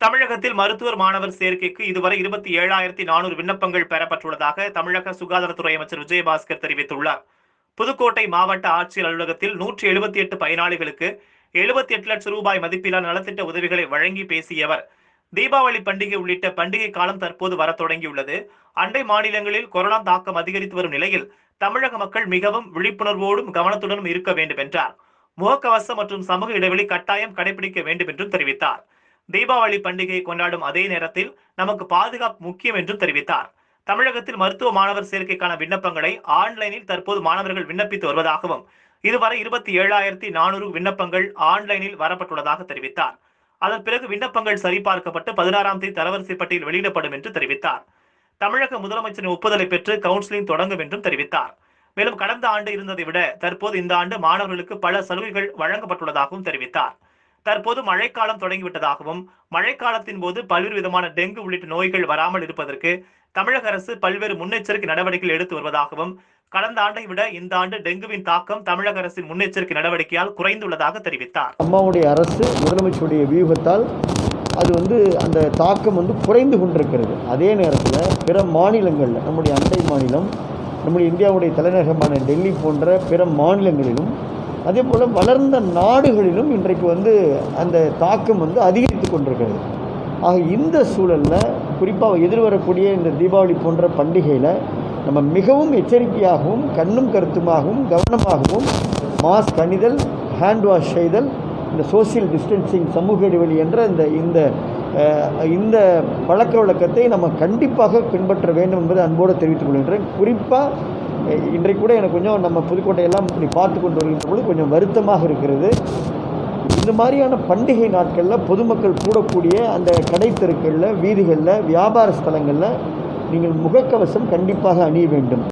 தமிழகத்தில் மருத்துவர் மாணவர் சேர்க்கைக்கு இதுவரை 27,400 விண்ணப்பங்கள் பெறப்பட்டுள்ளதாக தமிழக சுகாதாரத்துறை அமைச்சர் விஜயபாஸ்கர் தெரிவித்துள்ளார். புதுக்கோட்டை மாவட்ட ஆட்சியர் அலுவலகத்தில் 178 பயனாளிகளுக்கு 78 லட்சம் ரூபாய் மதிப்பிலான நலத்திட்ட உதவிகளை வழங்கி பேசிய அவர், தீபாவளி பண்டிகை உள்ளிட்ட பண்டிகை காலம் தற்போது வர தொடங்கியுள்ளது. அண்டை மாநிலங்களில் கொரோனா தாக்கம் அதிகரித்து வரும் நிலையில் தமிழக மக்கள் மிகவும் விழிப்புணர்வோடும் கவனத்துடனும் இருக்க வேண்டும் என்றார். முகக்கவசம் மற்றும் சமூக இடைவெளி கட்டாயம் கடைபிடிக்க வேண்டும் என்றும் தெரிவித்தார். தீபாவளி பண்டிகையை கொண்டாடும் அதே நேரத்தில் நமக்கு பாதுகாப்பு முக்கியம் என்றும் தெரிவித்தார். தமிழகத்தில் மருத்துவ மாணவர் சேர்க்கைக்கான விண்ணப்பங்களை ஆன்லைனில் தற்போது மாணவர்கள் விண்ணப்பித்து வருவதாகவும், இதுவரை 27,400 விண்ணப்பங்கள் ஆன்லைனில் வரப்பட்டுள்ளதாக தெரிவித்தார். அதன் பிறகு விண்ணப்பங்கள் சரிபார்க்கப்பட்டு 16ஆம் தேதி தரவரிசை பட்டியல் வெளியிடப்படும் என்று தெரிவித்தார். தமிழக முதலமைச்சரின் ஒப்புதலை பெற்று கவுன்சிலிங் தொடங்கும் என்றும் தெரிவித்தார். மேலும் கடந்த ஆண்டு இருந்ததை விட தற்போது இந்த ஆண்டு மாணவர்களுக்கு பல சலுகைகள் வழங்கப்பட்டுள்ளதாகவும் தெரிவித்தார். தற்போது மழைக்காலம் தொடங்கிவிட்டதாகவும், மழைக்காலத்தின் போது பல்வேறு விதமான டெங்கு உள்ளிட்ட நோய்கள் வராமல் இருப்பதற்கு தமிழக அரசு பல்வேறு முன்னெச்சரிக்கை நடவடிக்கைகள் எடுத்து வருவதாகவும், கடந்த ஆண்டை விட இந்த ஆண்டு டெங்குவின் தாக்கம் தமிழக அரசின் முன்னெச்சரிக்கை நடவடிக்கையால் குறைந்துள்ளதாக தெரிவித்தார். அம்மாவுடைய அரசு முதலமைச்சருடைய வியூகத்தால் அது அந்த தாக்கம் குறைந்து கொண்டிருக்கிறது. அதே நேரத்தில் பிற மாநிலங்களில், நம்முடைய அண்டை மாநிலம், நம்முடைய இந்தியாவுடைய தலைநகரமான டெல்லி போன்ற பிற மாநிலங்களிலும், அதே போல் வளர்ந்த நாடுகளிலும் இன்றைக்கு அந்த தாக்கம் அதிகரித்து கொண்டிருக்கிறது. ஆக இந்த சூழலில் குறிப்பாக எதிர்வரக்கூடிய இந்த தீபாவளி போன்ற பண்டிகையில் நம்ம மிகவும் எச்சரிக்கையாகவும் கண்ணும் கருத்துமாகவும் கவனமாகவும் மாஸ்க் அணிதல், ஹேண்ட் வாஷ் செய்தல், இந்த சோசியல் டிஸ்டன்சிங், சமூக இடைவெளி என்ற இந்த பழக்க வழக்கத்தை நம்ம கண்டிப்பாக பின்பற்ற வேண்டும் என்பதை அன்போடு தெரிவித்துக் கொள்கின்றேன். குறிப்பாக இன்றைக்கு கூட எனக்கு கொஞ்சம் நம்ம புதுக்கோட்டையெல்லாம் இப்படி பார்த்து கொண்டு வருகின்ற பொழுது கொஞ்சம் வருத்தமாக இருக்கிறது. இந்த மாதிரியான பண்டிகை நாட்களில் பொதுமக்கள் கூடக்கூடிய அந்த கடை தெருக்களில், வீதிகளில், வியாபார ஸ்தலங்களில் நீங்கள் முகக்கவசம் கண்டிப்பாக அணிய வேண்டும்.